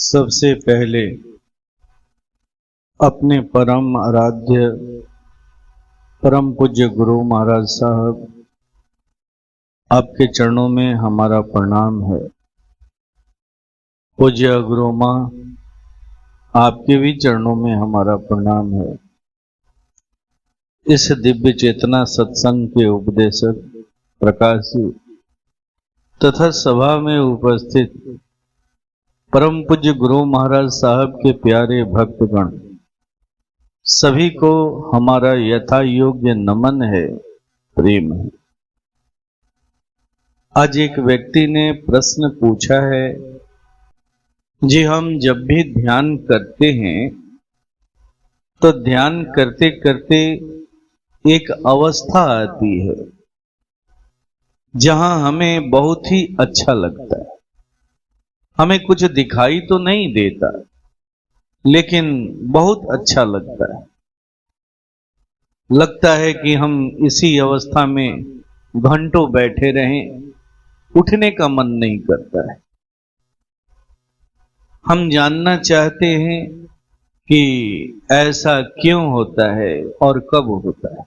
सबसे पहले अपने परम आराध्य परम पूज्य गुरु महाराज साहब आपके चरणों में हमारा प्रणाम है। पूज्य गुरु माँ आपके भी चरणों में हमारा प्रणाम है। इस दिव्य चेतना सत्संग के उपदेशक प्रकाश जी तथा सभा में उपस्थित परम पूज्य गुरु महाराज साहब के प्यारे भक्तगण सभी को हमारा यथा योग्य नमन है, प्रेम है। आज एक व्यक्ति ने प्रश्न पूछा है, जी हम जब भी ध्यान करते हैं तो ध्यान करते करते एक अवस्था आती है जहां हमें बहुत ही अच्छा लगता है। हमें कुछ दिखाई तो नहीं देता लेकिन बहुत अच्छा लगता है कि हम इसी अवस्था में घंटों बैठे रहें, उठने का मन नहीं करता है। हम जानना चाहते हैं कि ऐसा क्यों होता है और कब होता है।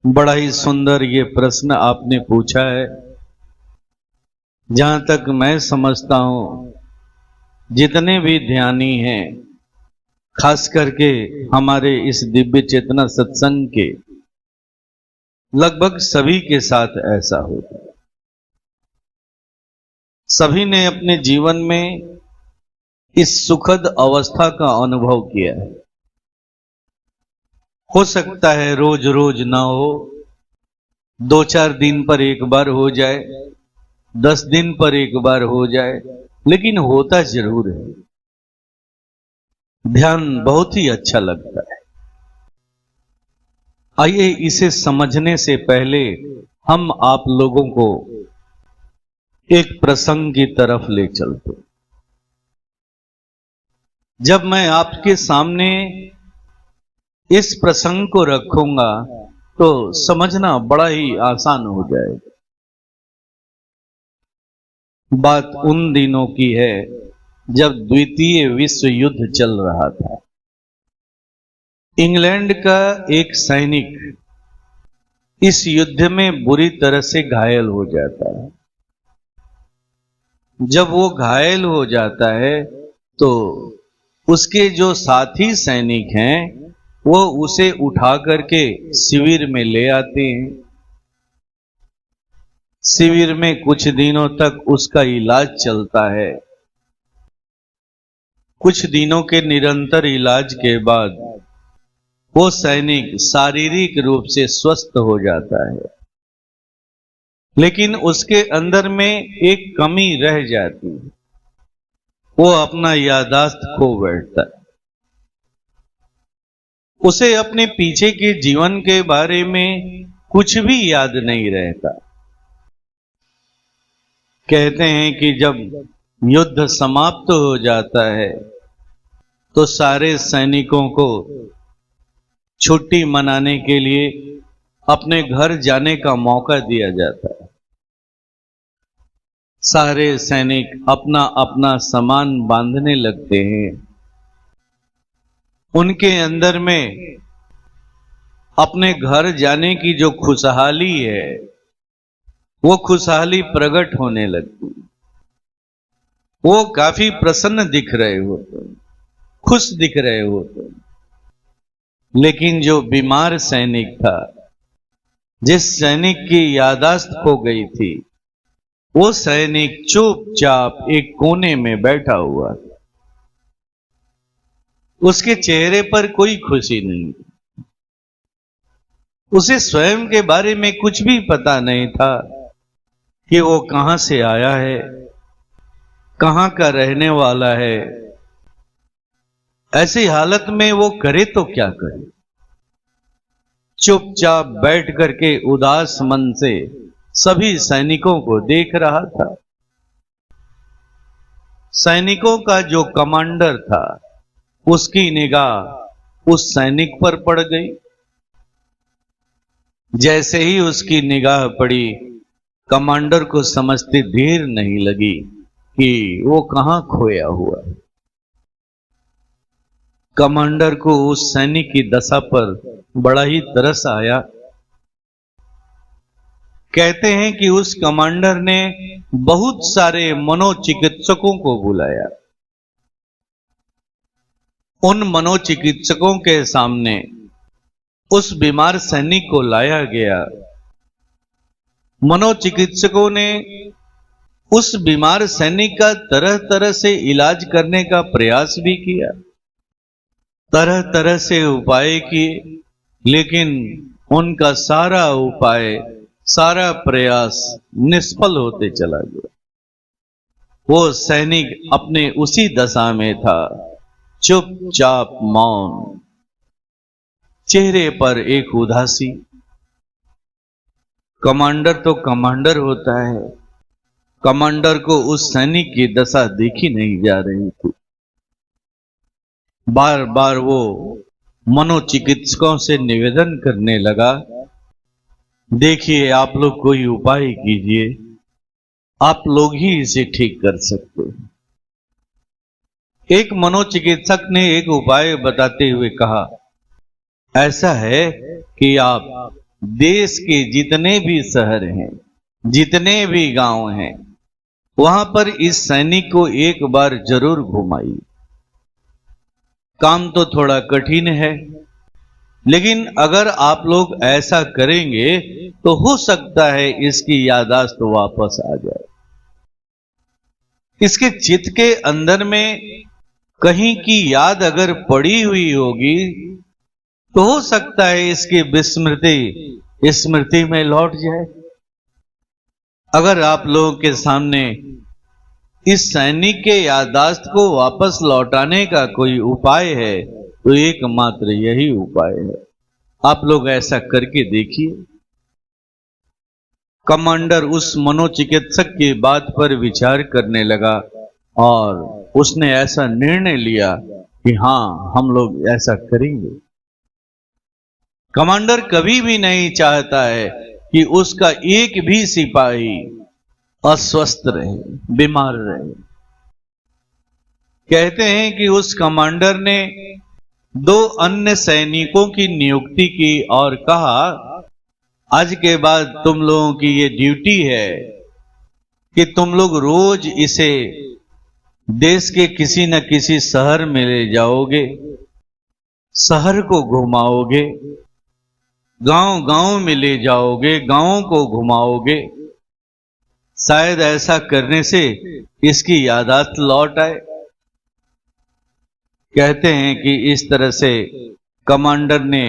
बड़ा ही सुंदर ये प्रश्न आपने पूछा है। जहां तक मैं समझता हूं, जितने भी ध्यानी हैं, खास करके हमारे इस दिव्य चेतना सत्संग के, लगभग सभी के साथ ऐसा होता है। सभी ने अपने जीवन में इस सुखद अवस्था का अनुभव किया है। हो सकता है रोज रोज ना हो, 2-4 दिन पर एक बार हो जाए, 10 दिन पर एक बार हो जाए, लेकिन होता जरूर है। ध्यान बहुत ही अच्छा लगता है। आइए इसे समझने से पहले हम आप लोगों को एक प्रसंग की तरफ ले चलते। जब मैं आपके सामने इस प्रसंग को रखूंगा तो समझना बड़ा ही आसान हो जाएगा। बात उन दिनों की है जब द्वितीय विश्व युद्ध चल रहा था। इंग्लैंड का एक सैनिक इस युद्ध में बुरी तरह से घायल हो जाता है। जब वो घायल हो जाता है तो उसके जो साथी सैनिक हैं वो उसे उठा करके शिविर में ले आते हैं। शिविर में कुछ दिनों तक उसका इलाज चलता है। कुछ दिनों के निरंतर इलाज के बाद वो सैनिक शारीरिक रूप से स्वस्थ हो जाता है, लेकिन उसके अंदर में एक कमी रह जाती है। वो अपना याददाश्त खो बैठता है। उसे अपने पीछे के जीवन के बारे में कुछ भी याद नहीं रहता। कहते हैं कि जब युद्ध समाप्त हो जाता है तो सारे सैनिकों को छुट्टी मनाने के लिए अपने घर जाने का मौका दिया जाता है। सारे सैनिक अपना अपना सामान बांधने लगते हैं। उनके अंदर में अपने घर जाने की जो खुशहाली है वो खुशहाली प्रकट होने लगती। वो काफी प्रसन्न दिख रहे होते, खुश दिख रहे होते। लेकिन जो बीमार सैनिक था, जिस सैनिक की याददाश्त खो गई थी, वो सैनिक चुपचाप एक कोने में बैठा हुआ था। उसके चेहरे पर कोई खुशी नहीं थी। उसे स्वयं के बारे में कुछ भी पता नहीं था कि वो कहां से आया है, कहां का रहने वाला है। ऐसी हालत में वो करे तो क्या करे। चुपचाप बैठ करके उदास मन से सभी सैनिकों को देख रहा था। सैनिकों का जो कमांडर था उसकी निगाह उस सैनिक पर पड़ गई। जैसे ही उसकी निगाह पड़ी, कमांडर को समझते देर नहीं लगी कि वो कहां खोया हुआ है। कमांडर को उस सैनिक की दशा पर बड़ा ही तरस आया। कहते हैं कि उस कमांडर ने बहुत सारे मनोचिकित्सकों को बुलाया। उन मनोचिकित्सकों के सामने उस बीमार सैनिक को लाया गया। मनोचिकित्सकों ने उस बीमार सैनिक का तरह तरह से इलाज करने का प्रयास भी किया, तरह तरह से उपाय किए, लेकिन उनका सारा उपाय, सारा प्रयास निष्फल होते चला गया। वो सैनिक अपने उसी दशा में था, चुपचाप मौन, चेहरे पर एक उदासी। कमांडर तो कमांडर होता है, कमांडर को उस सैनिक की दशा देखी नहीं जा रही थी। बार बार वो मनोचिकित्सकों से निवेदन करने लगा, देखिए आप लोग कोई उपाय कीजिए, आप लोग ही इसे ठीक कर सकते हैं। एक मनोचिकित्सक ने एक उपाय बताते हुए कहा, ऐसा है कि आप देश के जितने भी शहर हैं, जितने भी गांव हैं, वहां पर इस सैनिक को एक बार जरूर घुमाइए। काम तो थोड़ा कठिन है, लेकिन अगर आप लोग ऐसा करेंगे तो हो सकता है इसकी याददाश्त वापस आ जाए। इसके चित्त के अंदर में कहीं की याद अगर पड़ी हुई होगी तो हो सकता है इसकी विस्मृति स्मृति में लौट जाए। अगर आप लोगों के सामने इस सैनिक के याददाश्त को वापस लौटाने का कोई उपाय है तो एकमात्र यही उपाय है, आप लोग ऐसा करके देखिए। कमांडर उस मनोचिकित्सक की बात पर विचार करने लगा और उसने ऐसा निर्णय लिया कि हां, हम लोग ऐसा करेंगे। कमांडर कभी भी नहीं चाहता है कि उसका एक भी सिपाही अस्वस्थ रहे, बीमार रहे। कहते हैं कि उस कमांडर ने 2 अन्य सैनिकों की नियुक्ति की और कहा, आज के बाद तुम लोगों की ये ड्यूटी है कि तुम लोग रोज इसे देश के किसी न किसी शहर में ले जाओगे, शहर को घुमाओगे, गांव गांव में ले जाओगे, गांवों को घुमाओगे। शायद ऐसा करने से इसकी याददाश्त लौट आए। कहते हैं कि इस तरह से कमांडर ने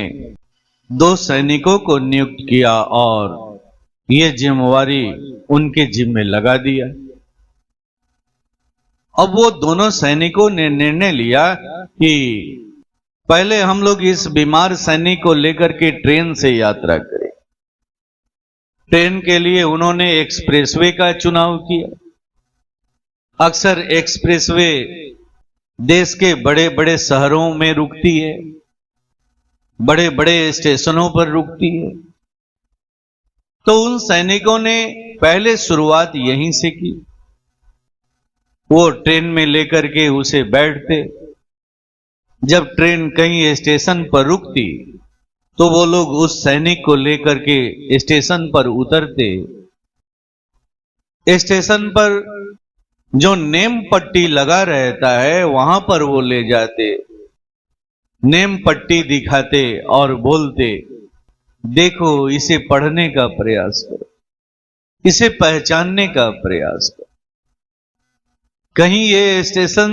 2 सैनिकों को नियुक्त किया और यह जिम्मेवारी उनके जिम्मे लगा दिया। अब वो दोनों सैनिकों ने निर्णय लिया कि पहले हम लोग इस बीमार सैनिक को लेकर के ट्रेन से यात्रा करें। ट्रेन के लिए उन्होंने एक्सप्रेसवे का चुनाव किया। अक्सर एक्सप्रेसवे देश के बड़े बड़े शहरों में रुकती है, बड़े बड़े स्टेशनों पर रुकती है। तो उन सैनिकों ने पहले शुरुआत यहीं से की। वो ट्रेन में लेकर के उसे बैठते। जब ट्रेन कहीं स्टेशन पर रुकती तो वो लोग उस सैनिक को लेकर के स्टेशन पर उतरते। स्टेशन पर जो नेम पट्टी लगा रहता है वहां पर वो ले जाते, नेम पट्टी दिखाते और बोलते, देखो इसे पढ़ने का प्रयास करो, इसे पहचानने का प्रयास करो। कहीं ये स्टेशन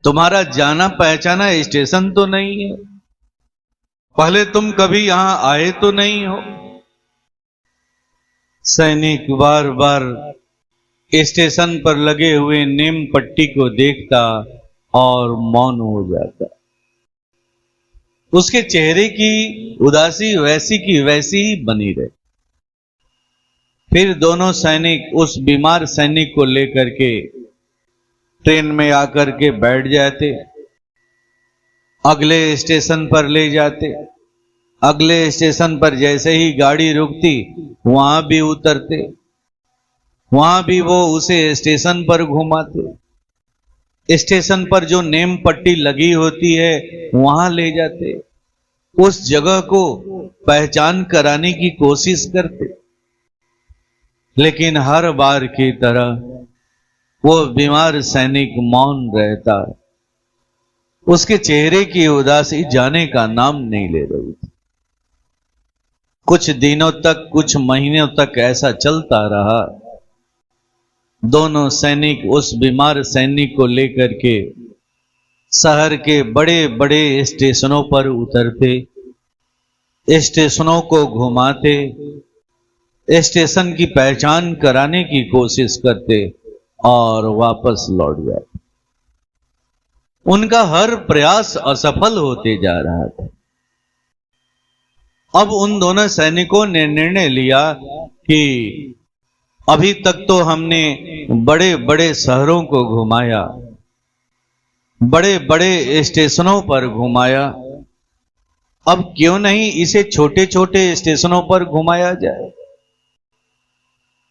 तुम्हारा जाना पहचाना स्टेशन तो नहीं है, पहले तुम कभी यहां आए तो नहीं हो। सैनिक बार बार स्टेशन पर लगे हुए नेम पट्टी को देखता और मौन हो जाता। उसके चेहरे की उदासी वैसी की वैसी ही बनी रहे। फिर दोनों सैनिक उस बीमार सैनिक को लेकर के ट्रेन में आकर के बैठ जाते, अगले स्टेशन पर ले जाते। अगले स्टेशन पर जैसे ही गाड़ी रुकती वहां भी उतरते। वहां भी वो उसे स्टेशन पर घुमाते, स्टेशन पर जो नेम पट्टी लगी होती है वहां ले जाते, उस जगह को पहचान कराने की कोशिश करते। लेकिन हर बार की तरह वो बीमार सैनिक मौन रहता, उसके चेहरे की उदासी जाने का नाम नहीं ले रही थी। कुछ दिनों तक, कुछ महीनों तक ऐसा चलता रहा। दोनों सैनिक उस बीमार सैनिक को लेकर के शहर के बड़े बड़े स्टेशनों पर उतरते, स्टेशनों को घुमाते, स्टेशन की पहचान कराने की कोशिश करते और वापस लौट गए। उनका हर प्रयास असफल होते जा रहा था। अब उन दोनों सैनिकों ने निर्णय लिया कि अभी तक तो हमने बड़े बड़े शहरों को घुमाया, बड़े बड़े स्टेशनों पर घुमाया, अब क्यों नहीं इसे छोटे छोटे स्टेशनों पर घुमाया जाए।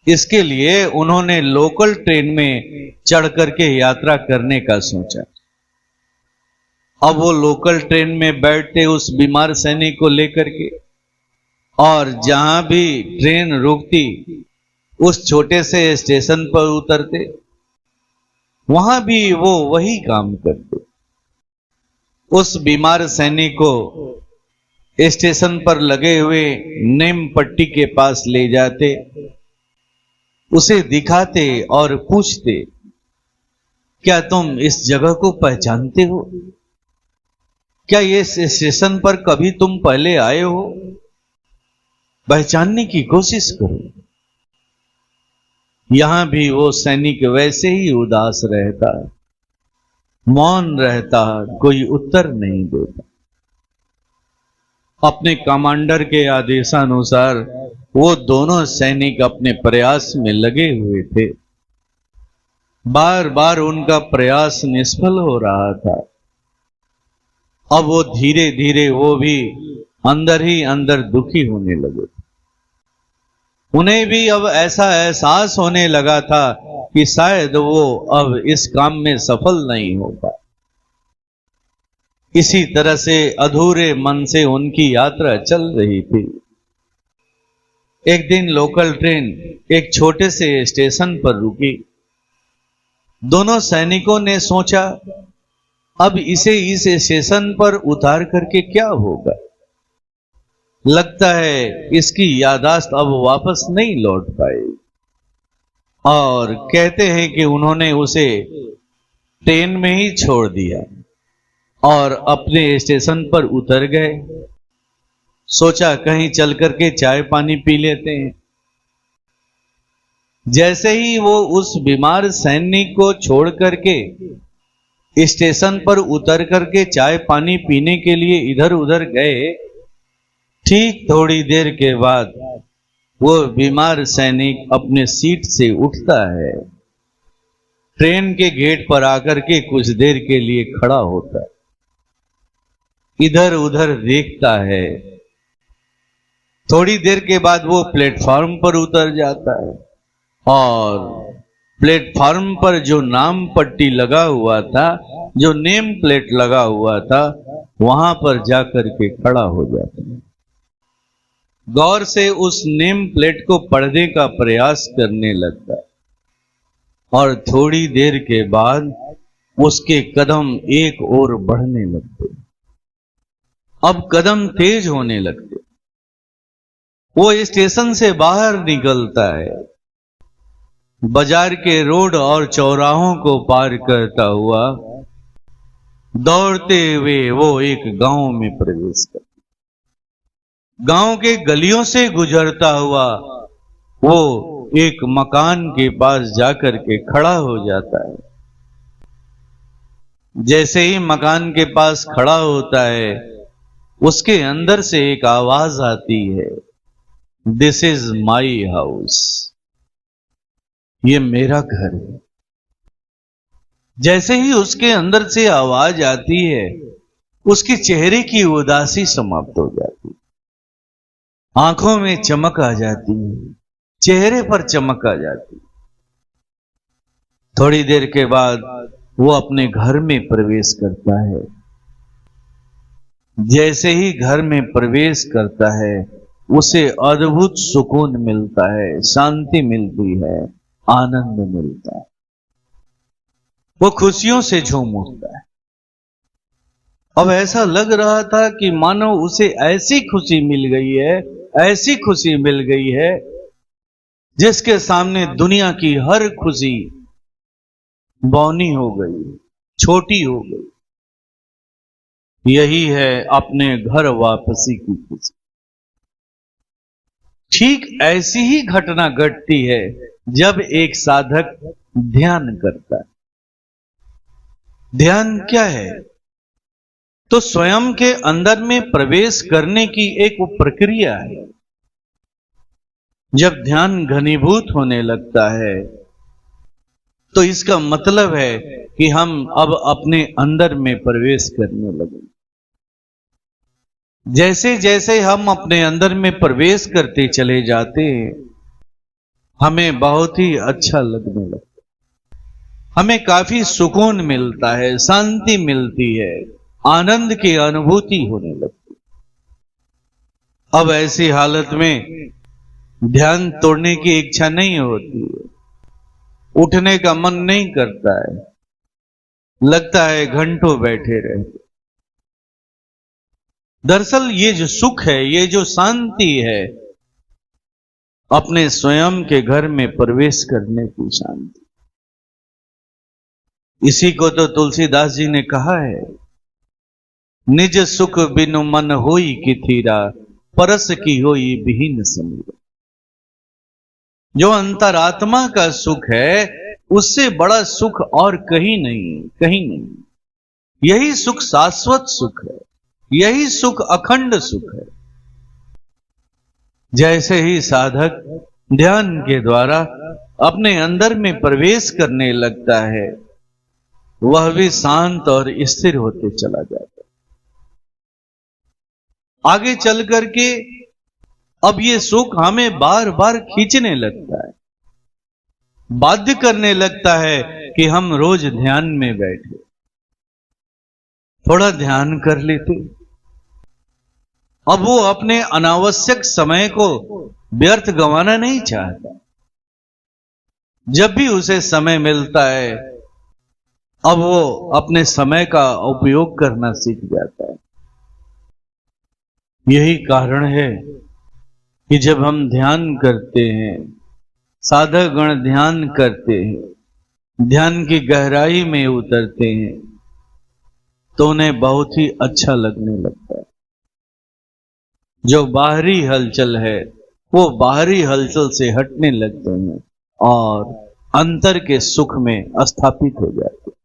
इसके लिए उन्होंने लोकल ट्रेन में चढ़ करके यात्रा करने का सोचा। अब वो लोकल ट्रेन में बैठते उस बीमार सैनिक को लेकर के, और जहां भी ट्रेन रुकती उस छोटे से स्टेशन पर उतरते, वहां भी वो वही काम करते। उस बीमार सैनिक को स्टेशन पर लगे हुए नेम पट्टी के पास ले जाते, उसे दिखाते और पूछते, क्या तुम इस जगह को पहचानते हो? क्या ये स्टेशन पर कभी तुम पहले आए हो? पहचानने की कोशिश करो। यहां भी वो सैनिक वैसे ही उदास रहता, मौन रहता, कोई उत्तर नहीं देता। अपने कमांडर के आदेशानुसार वो दोनों सैनिक अपने प्रयास में लगे हुए थे। बार बार उनका प्रयास निष्फल हो रहा था। अब वो धीरे धीरे वो भी अंदर ही अंदर दुखी होने लगे। उन्हें भी अब ऐसा एहसास होने लगा था कि शायद वो अब इस काम में सफल नहीं हो पाए। इसी तरह से अधूरे मन से उनकी यात्रा चल रही थी। एक दिन लोकल ट्रेन एक छोटे से स्टेशन पर रुकी। दोनों सैनिकों ने सोचा, अब इसे इस स्टेशन पर उतार करके क्या होगा? लगता है इसकी याददाश्त अब वापस नहीं लौट पाएगी। और कहते हैं कि उन्होंने उसे ट्रेन में ही छोड़ दिया और अपने स्टेशन पर उतर गए। सोचा कहीं चल करके चाय पानी पी लेते हैं। जैसे ही वो उस बीमार सैनिक को छोड़ करके स्टेशन पर उतर करके चाय पानी पीने के लिए इधर उधर गए, ठीक थोड़ी देर के बाद वो बीमार सैनिक अपने सीट से उठता है, ट्रेन के गेट पर आकर के कुछ देर के लिए खड़ा होता है, इधर उधर देखता है। थोड़ी देर के बाद वो प्लेटफॉर्म पर उतर जाता है और प्लेटफॉर्म पर जो नाम पट्टी लगा हुआ था, जो नेम प्लेट लगा हुआ था, वहां पर जाकर के खड़ा हो जाता है। गौर से उस नेम प्लेट को पढ़ने का प्रयास करने लगता है और थोड़ी देर के बाद उसके कदम एक ओर बढ़ने लगते। अब कदम तेज होने लगते। वो स्टेशन से बाहर निकलता है, बाजार के रोड और चौराहों को पार करता हुआ दौड़ते हुए वो एक गांव में प्रवेश करता। गांव के गलियों से गुजरता हुआ वो एक मकान के पास जाकर के खड़ा हो जाता है। जैसे ही मकान के पास खड़ा होता है, उसके अंदर से एक आवाज आती है, दिस इज माई हाउस, ये मेरा घर है। जैसे ही उसके अंदर से आवाज आती है, उसके चेहरे की उदासी समाप्त हो जाती है, आंखों में चमक आ जाती है, चेहरे पर चमक आ जाती है। थोड़ी देर के बाद वो अपने घर में प्रवेश करता है। जैसे ही घर में प्रवेश करता है उसे अद्भुत सुकून मिलता है, शांति मिलती है, आनंद मिलता है। वो खुशियों से झूम उठता है। अब ऐसा लग रहा था कि मानो उसे ऐसी खुशी मिल गई है, ऐसी खुशी मिल गई है जिसके सामने दुनिया की हर खुशी बौनी हो गई, छोटी हो गई। यही है अपने घर वापसी की खुशी। ठीक ऐसी ही घटना घटती है जब एक साधक ध्यान करता है। ध्यान क्या है? तो स्वयं के अंदर में प्रवेश करने की एक वो प्रक्रिया है। जब ध्यान घनीभूत होने लगता है तो इसका मतलब है कि हम अब अपने अंदर में प्रवेश करने लगे। जैसे जैसे हम अपने अंदर में प्रवेश करते चले जाते हैं, हमें बहुत ही अच्छा लगने लगता है। हमें काफी सुकून मिलता है, शांति मिलती है, आनंद की अनुभूति होने लगती है। अब ऐसी हालत में ध्यान तोड़ने की इच्छा नहीं होती है, उठने का मन नहीं करता है, लगता है घंटों बैठे रहे। दरअसल ये जो सुख है, ये जो शांति है, अपने स्वयं के घर में प्रवेश करने की शांति। इसी को तो तुलसीदास जी ने कहा है, निज सुख बिनु मन होई कि थीरा, परस की होई बिहीन समीरा। जो अंतरात्मा का सुख है उससे बड़ा सुख और कहीं नहीं, कहीं नहीं। यही सुख शाश्वत सुख है, यही सुख अखंड सुख है। जैसे ही साधक ध्यान के द्वारा अपने अंदर में प्रवेश करने लगता है, वह भी शांत और स्थिर होते चला जाता है। आगे चल करके अब ये सुख हमें बार बार खींचने लगता है, बाध्य करने लगता है कि हम रोज ध्यान में बैठे, थोड़ा ध्यान कर लेते। अब वो अपने अनावश्यक समय को व्यर्थ गंवाना नहीं चाहता। जब भी उसे समय मिलता है, अब वो अपने समय का उपयोग करना सीख जाता है। यही कारण है कि जब हम ध्यान करते हैं, साधक गण ध्यान करते हैं, ध्यान की गहराई में उतरते हैं, तो उन्हें बहुत ही अच्छा लगने लगता है। जो बाहरी हलचल है वो बाहरी हलचल से हटने लगते हैं और अंतर के सुख में स्थापित हो जाते हैं।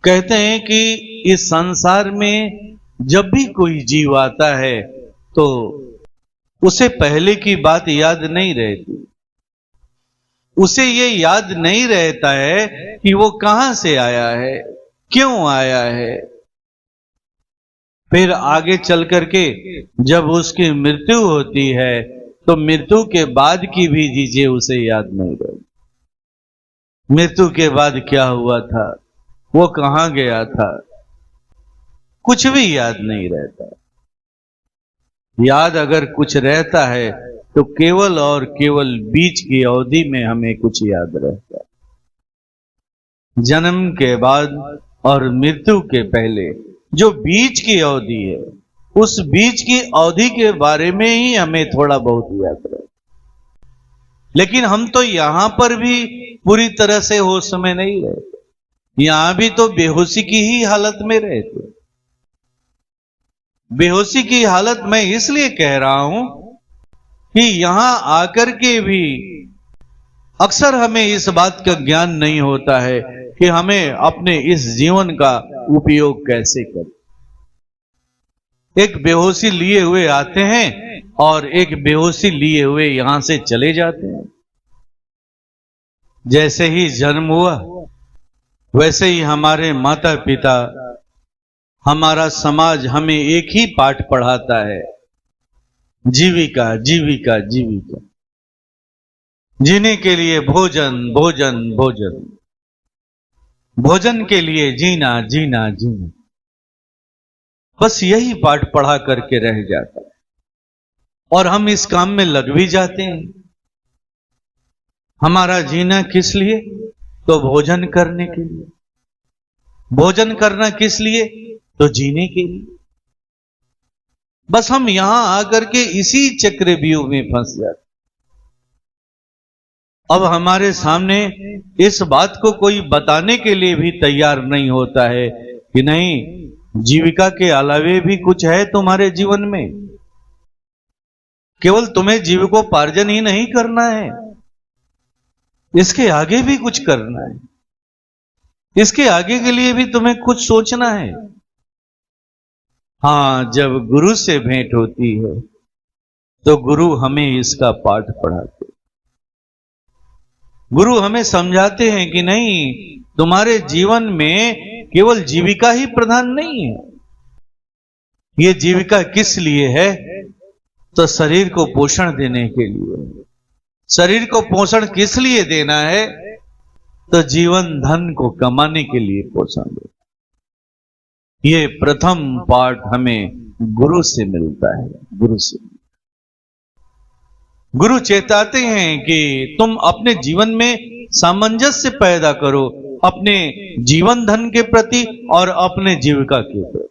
कहते हैं कि इस संसार में जब भी कोई जीव आता है तो उसे पहले की बात याद नहीं रहती। उसे ये याद नहीं रहता है कि वो कहां से आया है, क्यों आया है। फिर आगे चल करके जब उसकी मृत्यु होती है तो मृत्यु के बाद की भी चीजें उसे याद नहीं रहती। मृत्यु के बाद क्या हुआ था, वो कहां गया था, कुछ भी याद नहीं रहता। याद अगर कुछ रहता है तो केवल और केवल बीच की अवधि में हमें कुछ याद रहता है। जन्म के बाद और मृत्यु के पहले जो बीच की अवधि है, उस बीच की अवधि के बारे में ही हमें थोड़ा बहुत याद रहता है। लेकिन हम तो यहां पर भी पूरी तरह से होश में नहीं रहते, यहां भी तो बेहोशी की ही हालत में रहते। बेहोशी की हालत मैं इसलिए कह रहा हूं कि यहां आकर के भी अक्सर हमें इस बात का ज्ञान नहीं होता है कि हमें अपने इस जीवन का उपयोग कैसे करें। एक बेहोशी लिए हुए आते हैं और एक बेहोशी लिए हुए यहां से चले जाते हैं। जैसे ही जन्म हुआ वैसे ही हमारे माता पिता, हमारा समाज हमें एक ही पाठ पढ़ाता है, जीविका जीविका जीविका। जीने के लिए भोजन भोजन भोजन, भोजन के लिए जीना जीना जीना, बस यही पाठ पढ़ा करके रह जाता है। और हम इस काम में लग भी जाते हैं। हमारा जीना किस लिए? तो भोजन करने के लिए। भोजन करना किस लिए? तो जीने के लिए। बस हम यहां आकर के इसी चक्रव्यूह में फंस जाते। अब हमारे सामने इस बात को कोई बताने के लिए भी तैयार नहीं होता है कि नहीं, जीविका के अलावे भी कुछ है तुम्हारे जीवन में। केवल तुम्हें जीविकोपार्जन ही नहीं करना है, इसके आगे भी कुछ करना है। इसके आगे के लिए भी तुम्हें कुछ सोचना है। हां, जब गुरु से भेंट होती है तो गुरु हमें इसका पाठ पढ़ाते, गुरु हमें समझाते हैं कि नहीं, तुम्हारे जीवन में केवल जीविका ही प्रधान नहीं है। ये जीविका किस लिए है? तो शरीर को पोषण देने के लिए। शरीर को पोषण किस लिए देना है? तो जीवन धन को कमाने के लिए पोषण देना। ये प्रथम पाठ हमें गुरु से मिलता है। गुरु से गुरु चेताते हैं कि तुम अपने जीवन में सामंजस्य पैदा करो, अपने जीवन धन के प्रति और अपने जीविका के प्रति।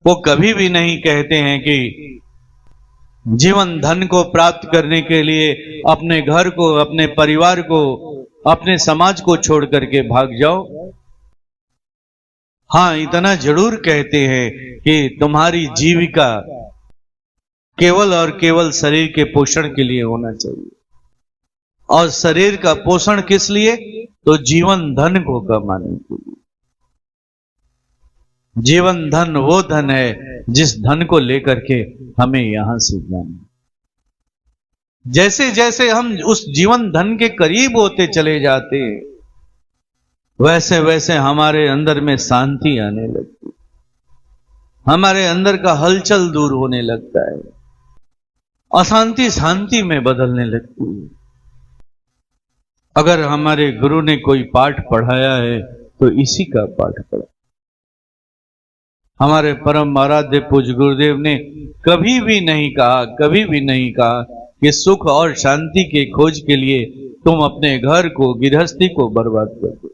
वो कभी भी नहीं कहते हैं कि जीवन धन को प्राप्त करने के लिए अपने घर को, अपने परिवार को, अपने समाज को छोड़ करके भाग जाओ। हां, इतना जरूर कहते हैं कि तुम्हारी जीविका केवल और केवल शरीर के पोषण के लिए होना चाहिए। और शरीर का पोषण किस लिए? तो जीवन धन को कमाने के लिए। जीवन धन वो धन है जिस धन को लेकर के हमें यहां से जाना। जैसे जैसे हम उस जीवन धन के करीब होते चले जाते हैं, वैसे वैसे हमारे अंदर में शांति आने लगती, हमारे अंदर का हलचल दूर होने लगता है, अशांति शांति में बदलने लगती है। अगर हमारे गुरु ने कोई पाठ पढ़ाया है तो इसी का पाठ पढ़ा। हमारे परम आराध्य पूज्य गुरुदेव ने कभी भी नहीं कहा कि सुख और शांति के खोज के लिए तुम अपने घर को, गृहस्थी को बर्बाद कर दो,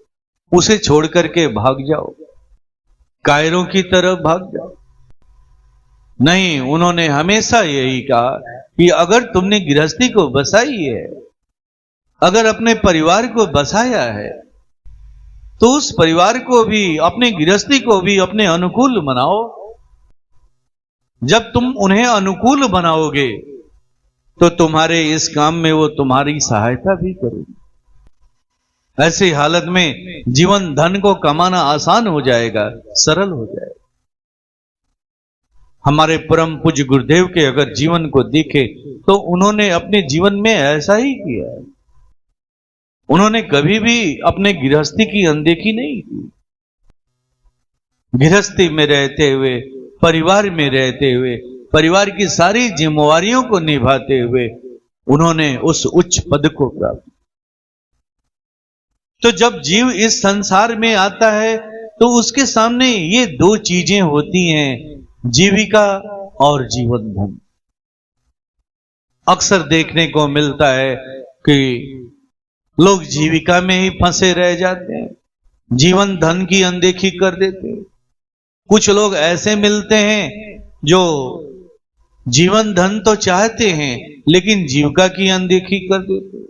उसे छोड़ करके भाग जाओ, कायरों की तरफ भाग जाओ। नहीं, उन्होंने हमेशा यही कहा कि अगर तुमने गृहस्थी को बसाई है, अगर अपने परिवार को बसाया है, तो उस परिवार को भी, अपने गृहस्थी को भी अपने अनुकूल बनाओ। जब तुम उन्हें अनुकूल बनाओगे तो तुम्हारे इस काम में वो तुम्हारी सहायता भी करेगी। ऐसी हालत में जीवन धन को कमाना आसान हो जाएगा, सरल हो जाएगा। हमारे परम पूज्य गुरुदेव के अगर जीवन को देखे तो उन्होंने अपने जीवन में ऐसा ही किया है। उन्होंने कभी भी अपने गृहस्थी की अनदेखी नहीं की। गृहस्थी में रहते हुए, परिवार में रहते हुए, परिवार की सारी जिम्मेवारियों को निभाते हुए उन्होंने उस उच्च पद को प्राप्त। तो जब जीव इस संसार में आता है तो उसके सामने ये दो चीजें होती हैं, जीविका और जीवन धन। अक्सर देखने को मिलता है कि लोग जीविका में ही फंसे रह जाते हैं, जीवन धन की अनदेखी कर देते हैं। कुछ लोग ऐसे मिलते हैं जो जीवन धन तो चाहते हैं लेकिन जीविका की अनदेखी कर देते हैं।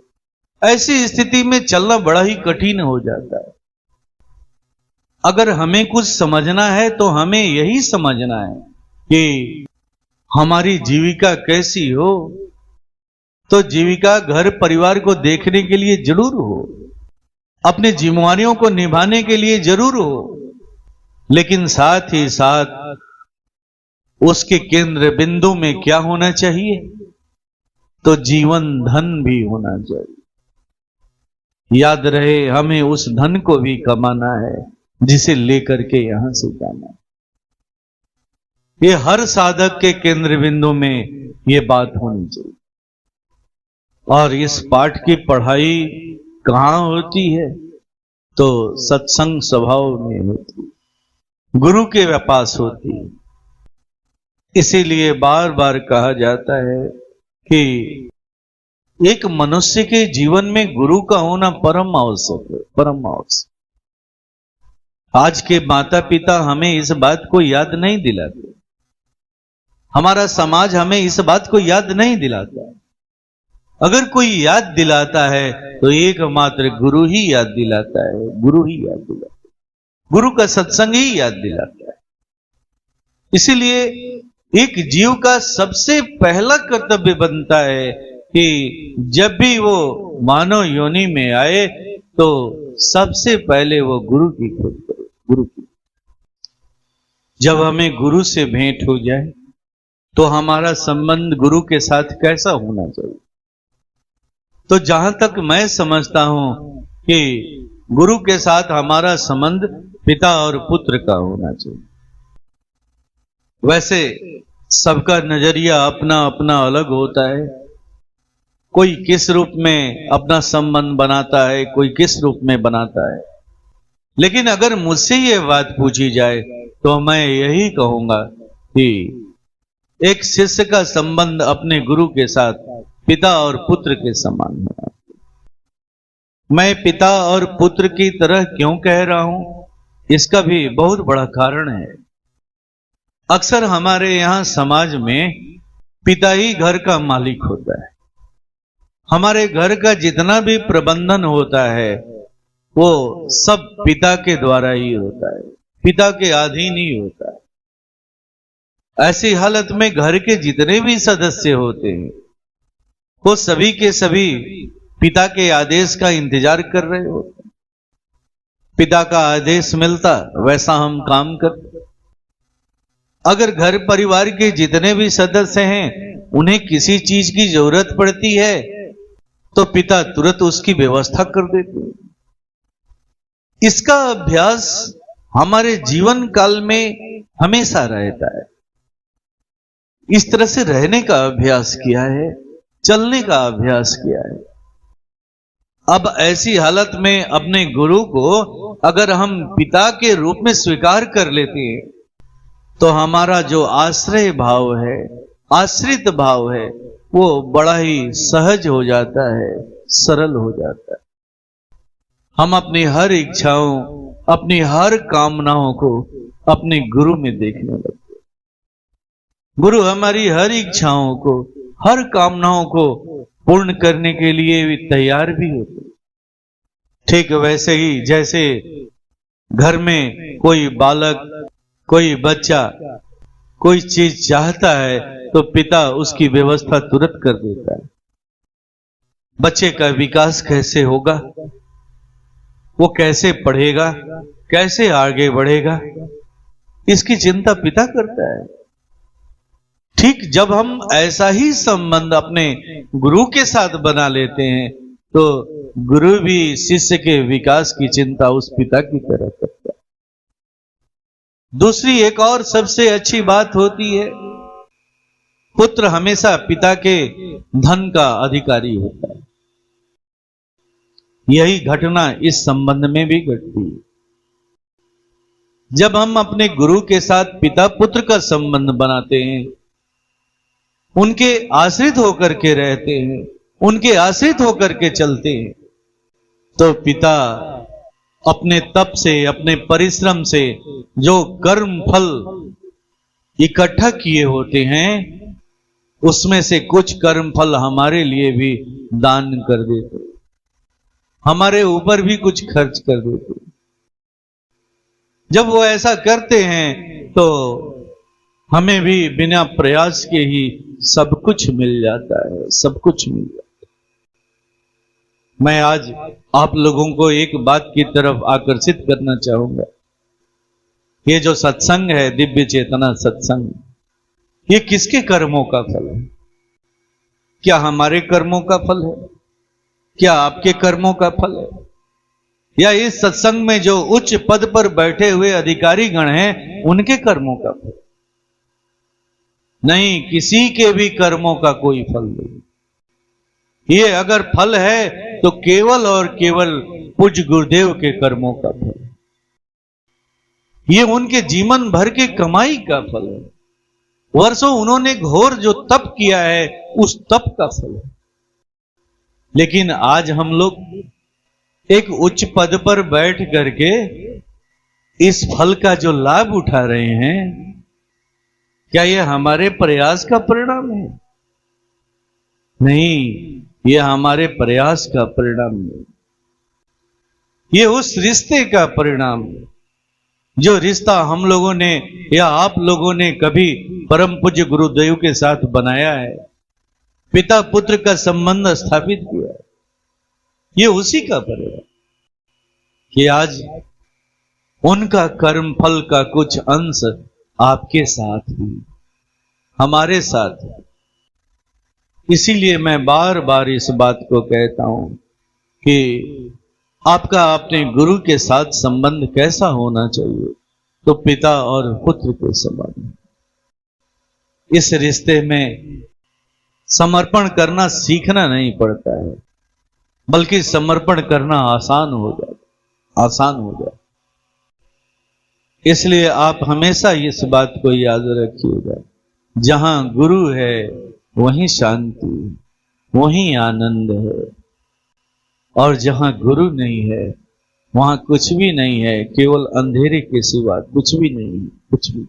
ऐसी स्थिति में चलना बड़ा ही कठिन हो जाता है। अगर हमें कुछ समझना है तो हमें यही समझना है कि हमारी जीविका कैसी हो। तो जीविका घर परिवार को देखने के लिए जरूर हो, अपनी जिम्मेवारियों को निभाने के लिए जरूर हो, लेकिन साथ ही साथ उसके केंद्र बिंदु में क्या होना चाहिए? तो जीवन धन भी होना चाहिए। याद रहे, हमें उस धन को भी कमाना है जिसे लेकर के यहां से जाना है। ये हर साधक के केंद्र बिंदु में ये बात होनी चाहिए। और इस पाठ की पढ़ाई कहाँ होती है? तो सत्संग स्वभाव में होती, गुरु के पास होती है। इसीलिए बार बार कहा जाता है कि एक मनुष्य के जीवन में गुरु का होना परम आवश्यक है, परम आवश्यक। आज के माता पिता हमें इस बात को याद नहीं दिलाते, हमारा समाज हमें इस बात को याद नहीं दिलाता। अगर कोई याद दिलाता है तो एकमात्र गुरु ही याद दिलाता है, गुरु ही याद दिलाता है, गुरु का सत्संग ही याद दिलाता है। इसीलिए एक जीव का सबसे पहला कर्तव्य बनता है कि जब भी वो मानव योनि में आए तो सबसे पहले वो गुरु की खोज करे, गुरु की। जब हमें गुरु से भेंट हो जाए तो हमारा संबंध गुरु के साथ कैसा होना चाहिए? तो जहां तक मैं समझता हूं कि गुरु के साथ हमारा संबंध पिता और पुत्र का होना चाहिए। वैसे सबका नजरिया अपना अपना अलग होता है, कोई किस रूप में अपना संबंध बनाता है, कोई किस रूप में बनाता है। लेकिन अगर मुझसे ये बात पूछी जाए तो मैं यही कहूंगा कि एक शिष्य का संबंध अपने गुरु के साथ पिता और पुत्र के समान है। मैं पिता और पुत्र की तरह क्यों कह रहा हूं, इसका भी बहुत बड़ा कारण है। अक्सर हमारे यहां समाज में पिता ही घर का मालिक होता है। हमारे घर का जितना भी प्रबंधन होता है वो सब पिता के द्वारा ही होता है, पिता के अधीन ही होता है। ऐसी हालत में घर के जितने भी सदस्य होते हैं वो सभी के सभी पिता के आदेश का इंतजार कर रहे होते हैं। पिता का आदेश मिलता वैसा हम काम करते। अगर घर परिवार के जितने भी सदस्य हैं उन्हें किसी चीज की जरूरत पड़ती है तो पिता तुरंत उसकी व्यवस्था कर देते हैं। इसका अभ्यास हमारे जीवन काल में हमेशा रहता है। इस तरह से रहने का अभ्यास किया है, चलने का अभ्यास किया है। अब ऐसी हालत में अपने गुरु को अगर हम पिता के रूप में स्वीकार कर लेते हैं तो हमारा जो आश्रय भाव है, आश्रित भाव है, वो बड़ा ही सहज हो जाता है, सरल हो जाता है। हम अपनी हर इच्छाओं, अपनी हर कामनाओं को अपने गुरु में देखने लगते हैं। गुरु हमारी हर इच्छाओं को, हर कामनाओं को पूर्ण करने के लिए भी तैयार भी होते हैं। ठीक वैसे ही जैसे घर में कोई बालक, कोई बच्चा कोई चीज चाहता है तो पिता उसकी व्यवस्था तुरंत कर देता है। बच्चे का विकास कैसे होगा, वो कैसे पढ़ेगा, कैसे आगे बढ़ेगा, इसकी चिंता पिता करता है। ठीक जब हम ऐसा ही संबंध अपने गुरु के साथ बना लेते हैं तो गुरु भी शिष्य के विकास की चिंता उस पिता की तरह करता है। दूसरी एक और सबसे अच्छी बात होती है, पुत्र हमेशा पिता के धन का अधिकारी होता है। यही घटना इस संबंध में भी घटती है। जब हम अपने गुरु के साथ पिता पुत्र का संबंध बनाते हैं, उनके आश्रित होकर के रहते हैं, उनके आश्रित होकर के चलते हैं, तो पिता अपने तप से, अपने परिश्रम से जो कर्म फल इकट्ठा किए होते हैं उसमें से कुछ कर्म फल हमारे लिए भी दान कर देते, हमारे ऊपर भी कुछ खर्च कर देते। जब वो ऐसा करते हैं तो हमें भी बिना प्रयास के ही सब कुछ मिल जाता है, सब कुछ मिल जाता है। मैं आज आप लोगों को एक बात की तरफ आकर्षित करना चाहूंगा। ये जो सत्संग है, दिव्य चेतना सत्संग, ये किसके कर्मों का फल है? क्या हमारे कर्मों का फल है? क्या आपके कर्मों का फल है? या इस सत्संग में जो उच्च पद पर बैठे हुए अधिकारी गण हैं उनके कर्मों का फल? नहीं, किसी के भी कर्मों का कोई फल नहीं। ये अगर फल है तो केवल और केवल पूज्य गुरुदेव के कर्मों का फल, ये उनके जीवन भर के कमाई का फल है। वर्षों उन्होंने घोर जो तप किया है उस तप का फल है। लेकिन आज हम लोग एक उच्च पद पर बैठ करके इस फल का जो लाभ उठा रहे हैं, क्या यह हमारे प्रयास का परिणाम है? नहीं, यह हमारे प्रयास का परिणाम नहीं, ये उस रिश्ते का परिणाम है जो रिश्ता हम लोगों ने या आप लोगों ने कभी परम पूज्य गुरुदेव के साथ बनाया है, पिता पुत्र का संबंध स्थापित किया है। ये उसी का परिणाम कि आज उनका कर्म फल का कुछ अंश आपके साथ ही, हमारे साथ। इसीलिए मैं बार बार इस बात को कहता हूं कि आपका अपने गुरु के साथ संबंध कैसा होना चाहिए, तो पिता और पुत्र के संबंध। इस रिश्ते में समर्पण करना सीखना नहीं पड़ता है, बल्कि समर्पण करना आसान हो जाता। इसलिए आप हमेशा इस बात को याद रखिएगा, जहां गुरु है वहीं शांति, वहीं आनंद है, और जहां गुरु नहीं है वहां कुछ भी नहीं है, केवल अंधेरे के सिवा कुछ भी नहीं है, कुछ भी।